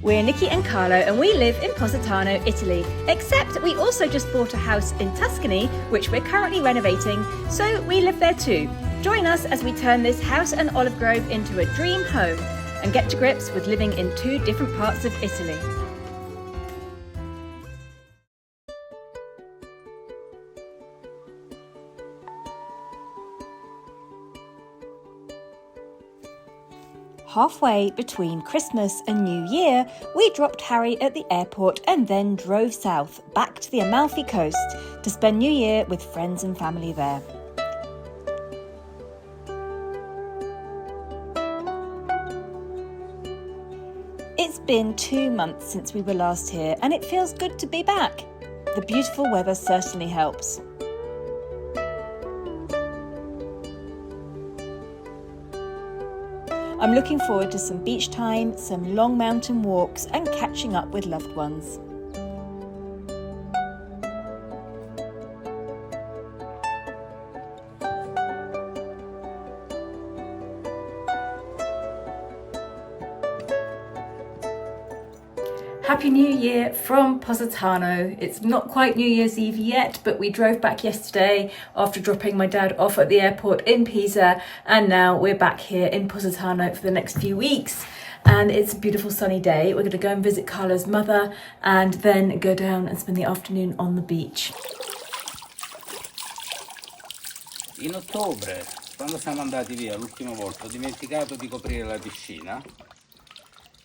We're Nicki and Carlo and we live in Positano, Italy, except we also just bought a house in Tuscany, which we're currently renovating, so we live there too. Join us as we turn this house and olive grove into a dream home and get to grips with living in two different parts of Italy. Halfway between Christmas and New Year, we dropped Harry at the airport and then drove south, back to the Amalfi Coast, to spend New Year with friends and family there. It's been 2 months since we were last here, and it feels good to be back. The beautiful weather certainly helps. I'm looking forward to some beach time, some long mountain walks and catching up with loved ones. Happy New Year from Positano. It's not quite New Year's Eve yet, but we drove back yesterday after dropping my dad off at the airport in Pisa, and now we're back here in Positano for the next few weeks. And it's a beautiful sunny day. We're going to go and visit Carlo's mother and then go down and spend the afternoon on the beach. In ottobre, quando siamo andati via l'ultima volta, ho dimenticato di coprire la piscina.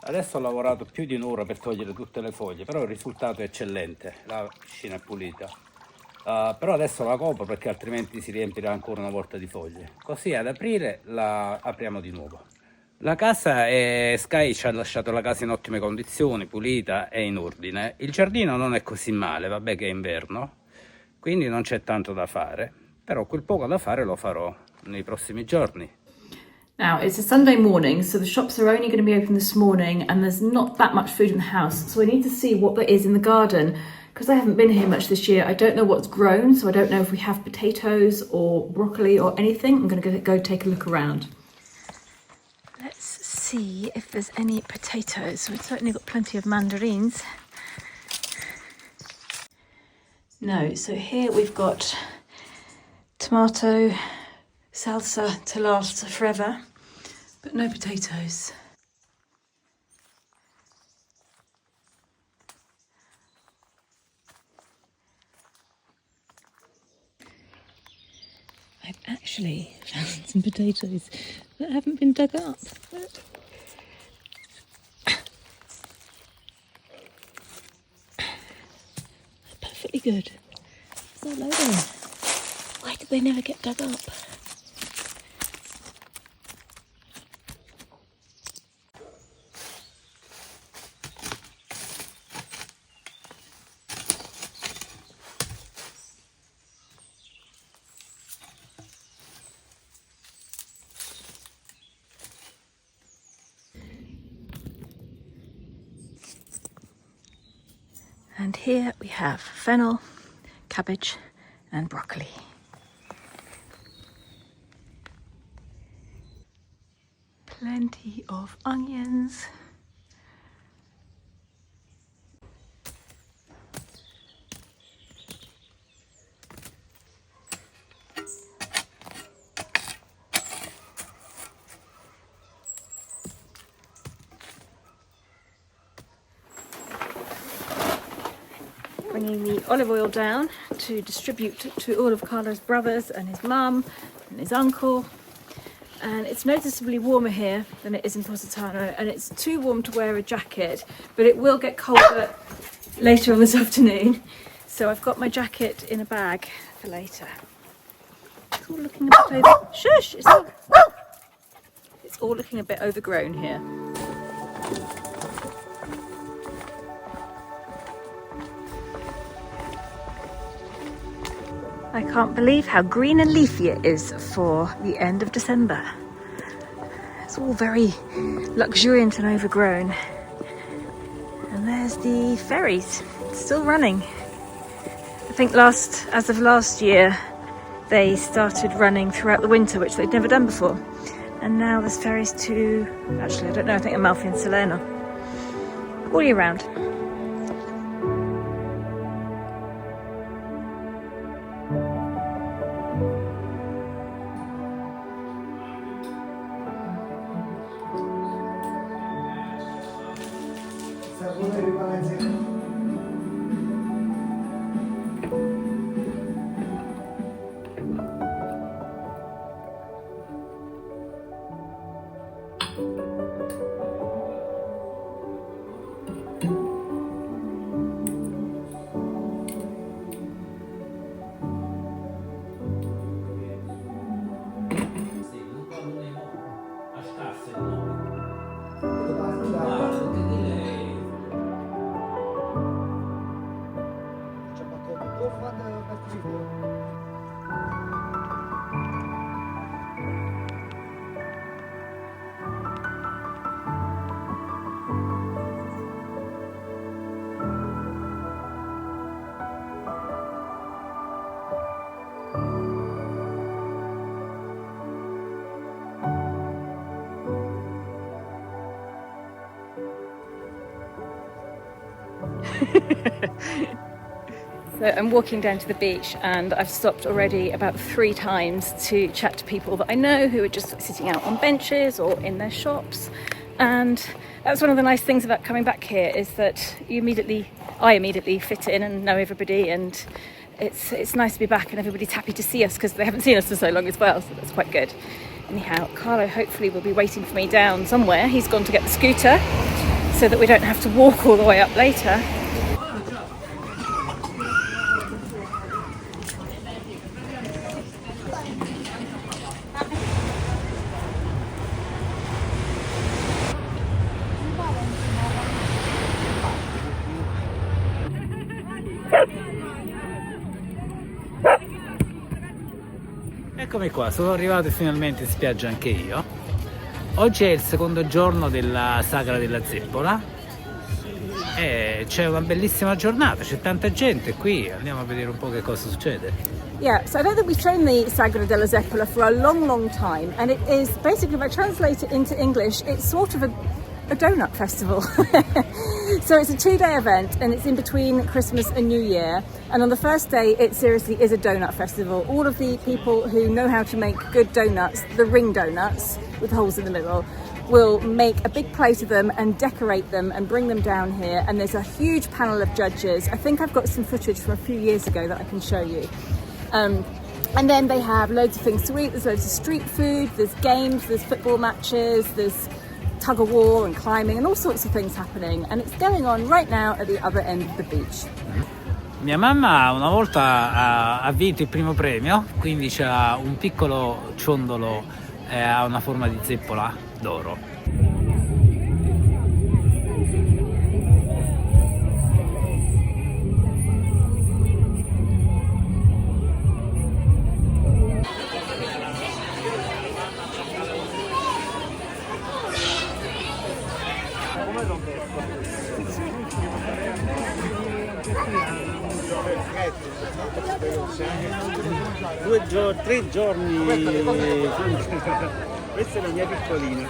Adesso ho lavorato più di un'ora per togliere tutte le foglie, però il risultato è eccellente, la piscina è pulita. Però adesso la copro perché altrimenti si riempirà ancora una volta di foglie. Così ad aprile la apriamo di nuovo. La casa Sky ci ha lasciato la casa in ottime condizioni, pulita e in ordine. Il giardino non è così male, vabbè che è inverno, quindi non c'è tanto da fare, però quel poco da fare lo farò nei prossimi giorni. Now, it's a Sunday morning, so the shops are only going to be open this morning and there's not that much food in the house. So I need to see what there is in the garden. Because I haven't been here much this year, I don't know what's grown, so I don't know if we have potatoes or broccoli or anything. I'm going to go take a look around. Let's see if there's any potatoes. We've certainly got plenty of mandarins. No, so here we've got tomato, salsa to last forever. But no potatoes. I've actually found some potatoes that haven't been dug up. Perfectly good. There's a load of them. Why did they never get dug up? And here we have fennel, cabbage and broccoli. Plenty of onions. Bringing the olive oil down to distribute to all of Carlo's brothers and his mum and his uncle. And it's noticeably warmer here than it is in Positano, and it's too warm to wear a jacket, but it will get colder later on this afternoon. So I've got my jacket in a bag for later. It's all looking a bit over... Shush! It's all looking a bit overgrown here. I can't believe how green and leafy it is for the end of December. It's all very luxuriant and overgrown. And there's the ferries, still running. I think as of last year, they started running throughout the winter, which they'd never done before. And now there's ferries to, actually I don't know, I think Amalfi and Salerno. all year round. So I'm walking down to the beach and I've stopped already about 3 times to chat to people that I know who are just sitting out on benches or in their shops. And that's one of the nice things about coming back here, is that I immediately fit in and know everybody, and it's nice to be back and everybody's happy to see us because they haven't seen us for so long as well, so that's quite good. Anyhow, Carlo hopefully will be waiting for me down somewhere. He's gone to get the scooter so that we don't have to walk all the way up later. Eccomi qua, sono arrivato finalmente in spiaggia anche io. Oggi è il secondo giorno della Sagra della Zeppola e c'è una bellissima giornata, c'è tanta gente qui, andiamo a vedere un po' che cosa succede. Yeah, so I don't think we've shown the Sagra della Zeppola for a long time, and it is basically, if I translate it into English, it's sort of a donut festival. So it's a 2-day event and it's in between Christmas and New Year, and on the first day it seriously is a donut festival. All of the people who know how to make good donuts, the ring donuts with holes in the middle, will make a big plate of them and decorate them and bring them down here, and there's a huge panel of judges. I think I've got some footage from a few years ago that I can show you. And then they have loads of things to eat. There's loads of street food, there's games, there's football matches, there's tug of war and climbing and all sorts of things happening, and it's going on right now at the other end of the beach. Mia mamma una volta ha vinto il primo premio, quindi c'ha un piccolo ciondolo, ha una forma di zeppola d'oro. Tre giorni. Questa è la mia piccolina.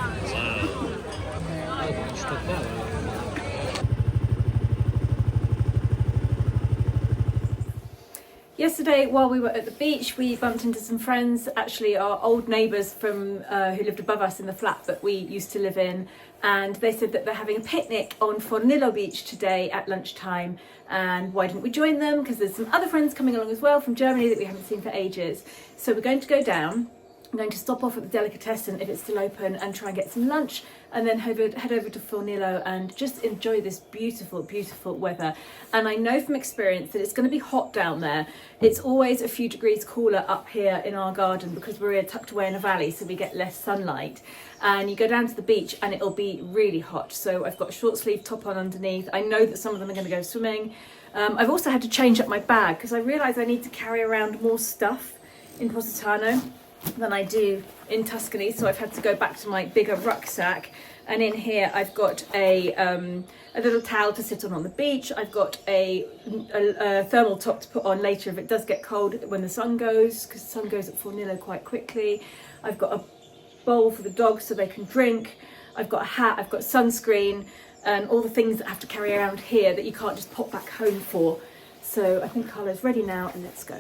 Yesterday, while we were at the beach, we bumped into some friends, actually our old neighbours from who lived above us in the flat that we used to live in, and they said that they're having a picnic on Fornillo Beach today at lunchtime, and why didn't we join them, because there's some other friends coming along as well from Germany that we haven't seen for ages. So we're going to go down. I'm going to stop off at the Delicatessen if it's still open and try and get some lunch, and then head over to Fornillo and just enjoy this beautiful, beautiful weather. And I know from experience that it's going to be hot down there. It's always a few degrees cooler up here in our garden because we're tucked away in a valley, so we get less sunlight. And you go down to the beach and it'll be really hot. So I've got a short sleeve top on underneath. I know that some of them are going to go swimming. I've also had to change up my bag because I realise I need to carry around more stuff in Positano than I do in Tuscany, so I've had to go back to my bigger rucksack. And in here I've got a little towel to sit on the beach. I've got a thermal top to put on later if it does get cold when the sun goes, because the sun goes at Fornillo quite quickly. I've got a bowl for the dogs so they can drink. I've got a hat, I've got sunscreen, and all the things that have to carry around here that you can't just pop back home for. So I think Carlo's ready now, and let's go.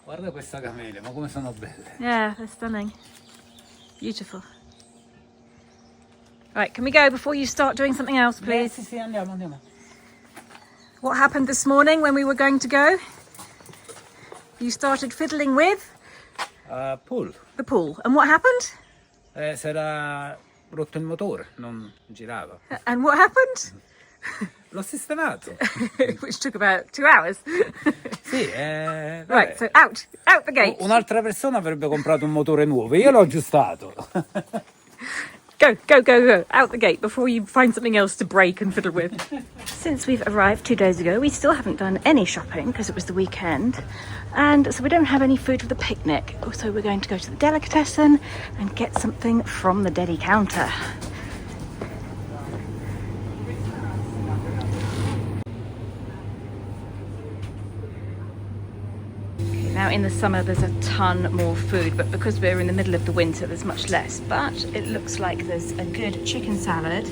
Guarda questa camelia, ma come sono belle. Yeah, they're stunning. Beautiful. Right, can we go before you start doing something else, please? Sì, andiamo. What happened this morning when we were going to go? You started fiddling with? Pool. The pool. And what happened? Si era rotto il motore, non girava. And what happened? L'ho sistemato. Which took about 2 hours. Sì, Right, so out the gate. Un'altra persona avrebbe comprato un motore nuovo, io l'ho aggiustato. Go, out the gate before you find something else to break and fiddle with. Since we've arrived 2 days ago, we still haven't done any shopping because it was the weekend. And so we don't have any food for the picnic. So we're going to go to the delicatessen and get something from the deli counter. Now in the summer there's a ton more food, but because we're in the middle of the winter there's much less. But it looks like there's a good chicken salad,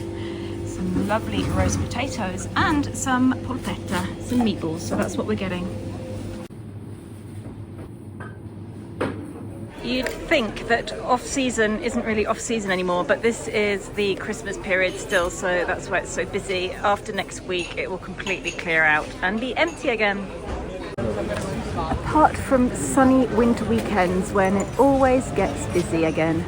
some lovely roast potatoes and some polpetta, some meatballs, so that's what we're getting. You'd think that off-season isn't really off-season anymore, but this is the Christmas period still, so that's why it's so busy. After next week it will completely clear out and be empty again. Apart from sunny winter weekends when it always gets busy again.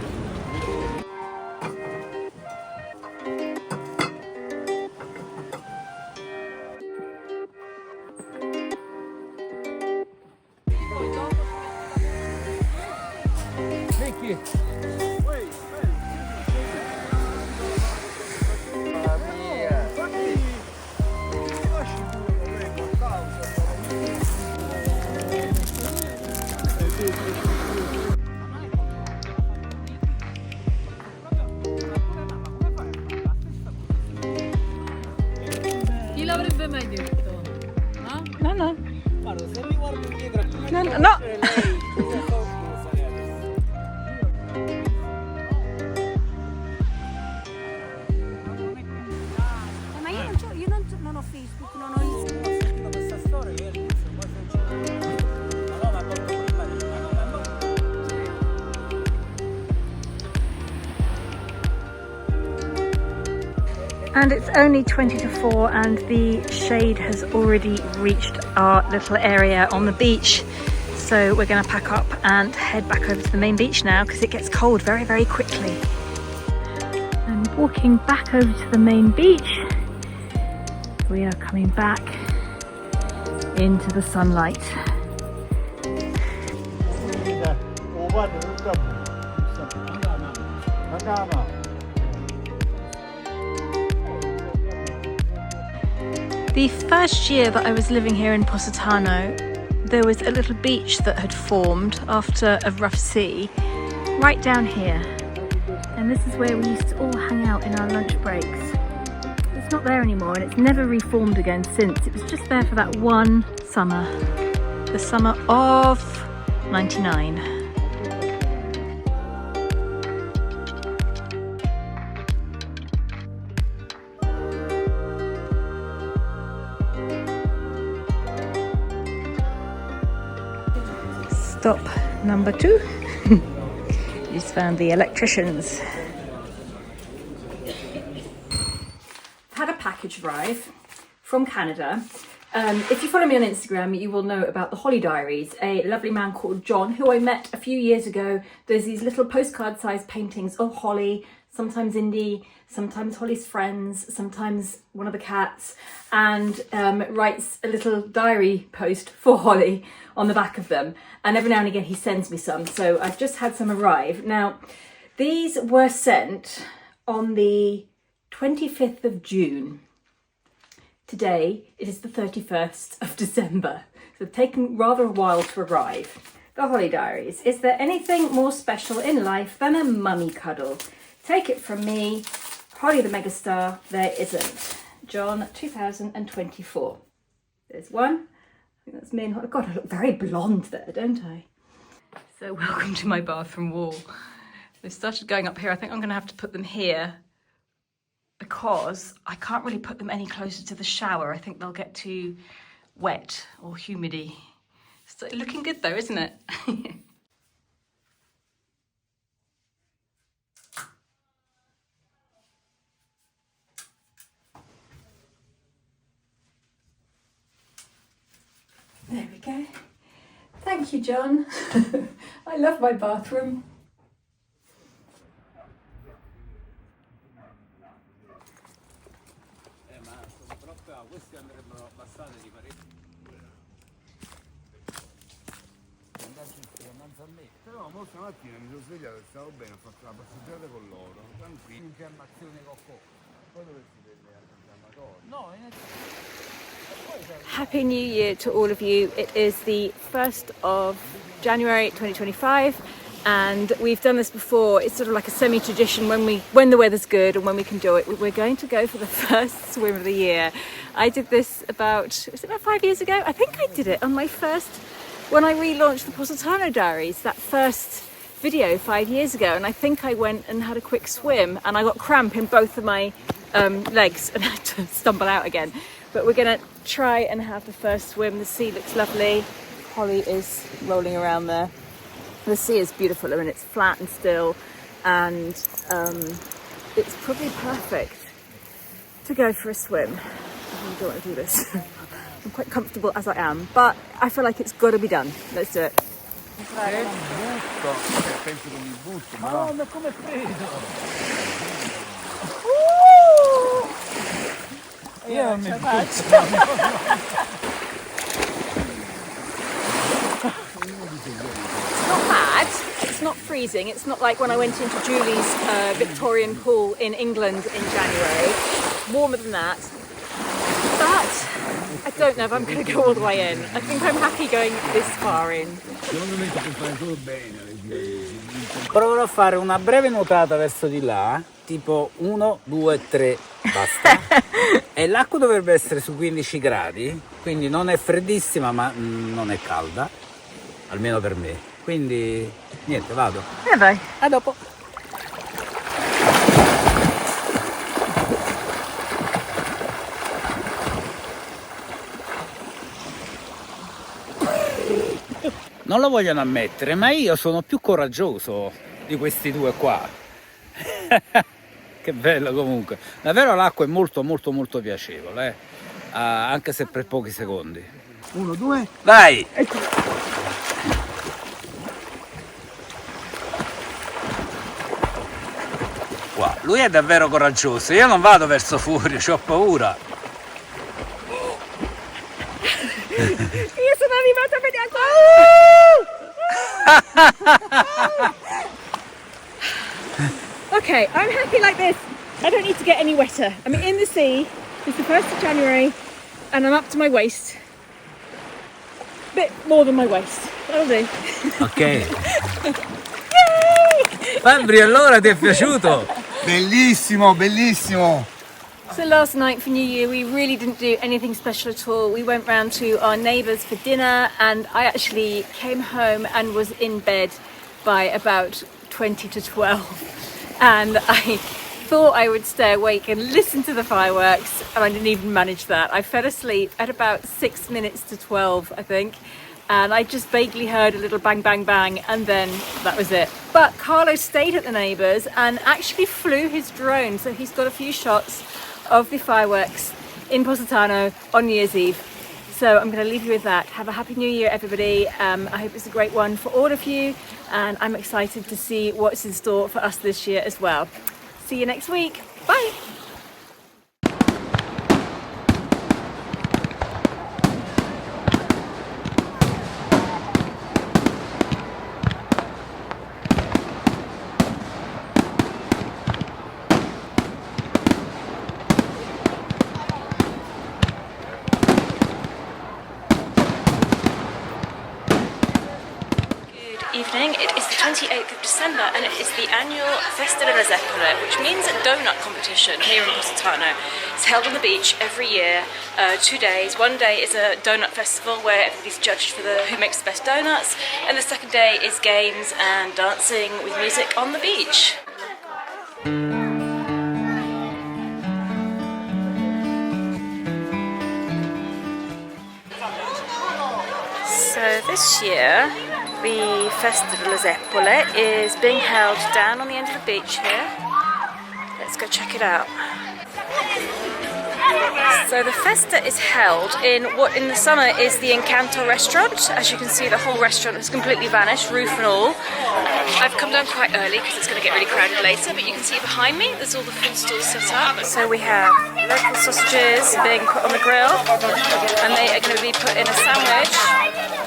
Nicki. Chi l'avrebbe mai detto? No? No. Guarda, se mi guardo indietro a come No. lei, cosa so come sarei adesso. Ma io non ho Facebook, non ho Instagram. Ho sentito questa storia che all'inizio quasi non c'era. Ma no, ma proprio prima di And it's only 20 to 4 and the shade has already reached our little area on the beach. So we're going to pack up and head back over to the main beach now because it gets cold very, very quickly. And walking back over to the main beach, we are coming back into the sunlight. The first year that I was living here in Positano, there was a little beach that had formed after a rough sea right down here. And this is where we used to all hang out in our lunch breaks. It's not there anymore and it's never reformed again since. It was just there for that one summer, the summer of '99. Stop number 2. Just found the electricians. I've had a package arrive from Canada. If you follow me on Instagram, you will know about the Holly Diaries, a lovely man called John, who I met a few years ago. There's these little postcard-sized paintings of Holly, sometimes Indy, sometimes Holly's friends, sometimes one of the cats, and writes a little diary post for Holly on the back of them. And every now and again he sends me some. So I've just had some arrive. Now, these were sent on the 25th of June. Today, it is the 31st of December. So they've taken rather a while to arrive. The Holly Diaries. Is there anything more special in life than a mummy cuddle? Take it from me, Holly the megastar, there isn't. John, 2024. There's one. I think that's me and Holly. God, I look very blonde there, don't I? So welcome to my bathroom wall. They've started going up here. I think I'm going to have to put them here because I can't really put them any closer to the shower. I think they'll get too wet or humidy. So looking good though, isn't it? There we go. Thank you, John. I love my bathroom. Ma sono troppe, questi andrebbero abbassati di parecchio. Però mo stamattina mi sono svegliato e stavo bene, ho fatto la passeggiata con loro, tranquillo. Infiammazione cocco. Poi dovresti vedere anche No, Happy New Year to all of you. It is the 1st of January 2025 and we've done this before. It's sort of like a semi-tradition when the weather's good and when we can do it. We're going to go for the first swim of the year. I did this about 5 years ago? I think I did it on my first, when I relaunched the Positano diaries, that first video 5 years ago, and I think I went and had a quick swim and I got cramp in both of my legs and had to stumble out again. But we're gonna try and have the first swim. The sea looks lovely. Holly is rolling around there. The sea is beautiful. I mean, it's flat and still, and it's probably perfect to go for a swim. I really don't want to do this. I'm quite comfortable as I am, but I feel like it's got to be done. Let's do it. penso che mi butto, ma no, ma come preso? Io non mi butto. It's not bad. It's not freezing. It's not like when I went into Julie's Victorian pool in England in January. Warmer than that. But I don't know if I'm going to go all the way in. I think I'm happy going this far in. secondo me si può fare solo bene. Proverò a fare una breve nuotata verso di là, tipo 1, 2, 3, basta. E l'acqua dovrebbe essere su 15 gradi, quindi non è freddissima ma non è calda, almeno per me. Quindi niente, vado. Vai. A dopo. Non lo vogliono ammettere, ma io sono più coraggioso di questi due qua. Che bello comunque. Davvero l'acqua è molto molto molto piacevole, anche se per pochi secondi. 1, 2. Vai! Qua, lui è davvero coraggioso, io non vado verso fuori, ho paura. Io sono arrivata a vedere. Okay, I'm happy like this. I don't need to get any wetter. I'm in the sea. It's the 1st of January and I'm up to my waist. Bit more than my waist. That'll do. Ok. Fabri, allora ti è piaciuto? Bellissimo, bellissimo. So last night for New Year we really didn't do anything special at all. We went round to our neighbours for dinner and I actually came home and was in bed by about 20 to 12 and I thought I would stay awake and listen to the fireworks and I didn't even manage that. I fell asleep at about 6 minutes to 12 I think, and I just vaguely heard a little bang bang bang and then that was it. But Carlo stayed at the neighbours and actually flew his drone, so he's got a few shots of the fireworks in Positano on New Year's Eve. So I'm going to leave you with that. Have a happy new year everybody. I hope it's a great one for all of you and I'm excited to see what's in store for us this year as well. See you next week. Bye. Evening. It is the 28th of December and it is the annual Sagra della Zeppola, which means a donut competition here in Positano. It's held on the beach every year, 2 days. One day is a donut festival where everybody's judged for who makes the best donuts, and the second day is games and dancing with music on the beach. So this year, the Festa della Zeppola is being held down on the end of the beach here. Let's go check it out. So the Festa is held in what in the summer is the Encanto restaurant. As you can see, the whole restaurant has completely vanished, roof and all. I've come down quite early because it's going to get really crowded later, but you can see behind me there's all the food stalls set up. So we have local sausages being put on the grill, and they are going to be put in a sandwich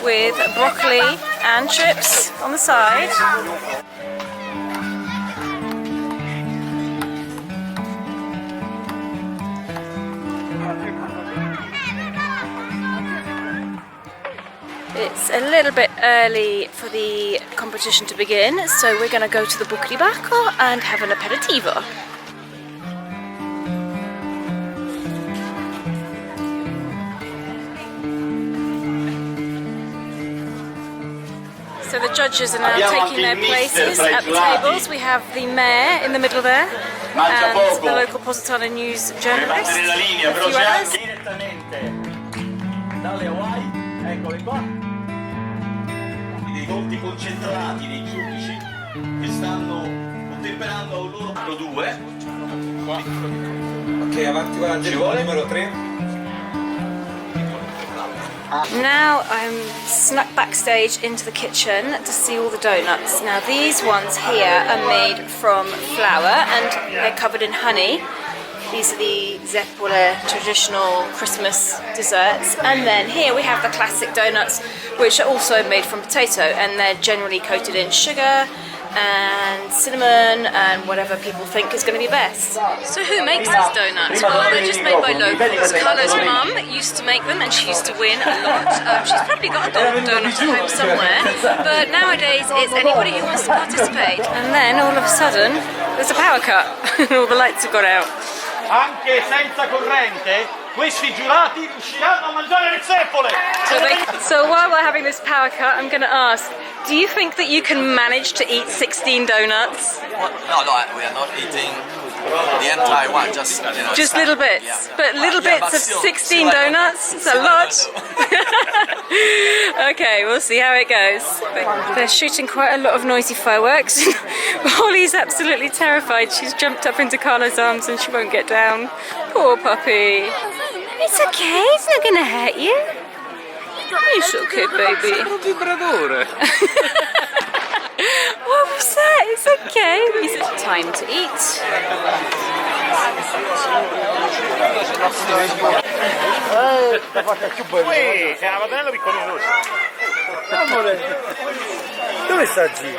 with broccoli and chips on the side. It's a little bit early for the competition to begin, so we're going to go to the Buca di Bacco and have an aperitivo. So the judges are now taking their places at the tables. We have the mayor in the middle there, and the local Positano news journalist, a few others. Dei conti concentrati dei giudici che stanno contemperando un loro numero 2. Ok, avanti con l'angelico numero 3. Now I'm snuck backstage into the kitchen to see all the donuts. Now these ones here are made from flour and they're covered in honey. These are the Zeppola traditional Christmas desserts. And then here we have the classic donuts, which are also made from potato, and they're generally coated in sugar and cinnamon and whatever people think is going to be best. So who makes these donuts? Well, they're just made by locals. Carlo's mum used to make them and she used to win a lot. She's probably got a donut at home somewhere, but nowadays it's anybody who wants to participate. And then all of a sudden there's a power cut and all the lights have gone out. Anche senza corrente, questi giurati riusciranno a mangiare le zeppole! So while we're having this power cut, I'm going to ask, do you think that you can manage to eat 16 donuts? No, we are not eating the entire one, just Just little bits, yeah. But little bits but of still, 16 donuts, it's a lot. Okay, we'll see how it goes. They're shooting quite a lot of noisy fireworks. Holly's absolutely terrified. She's jumped up into Carlo's arms and she won't get down. Poor puppy. It's okay, it's not gonna hurt you. It's okay, baby. What was that? It's okay. It's time to eat. Ui, sei una madonna piccolino. Amore, dove sta G?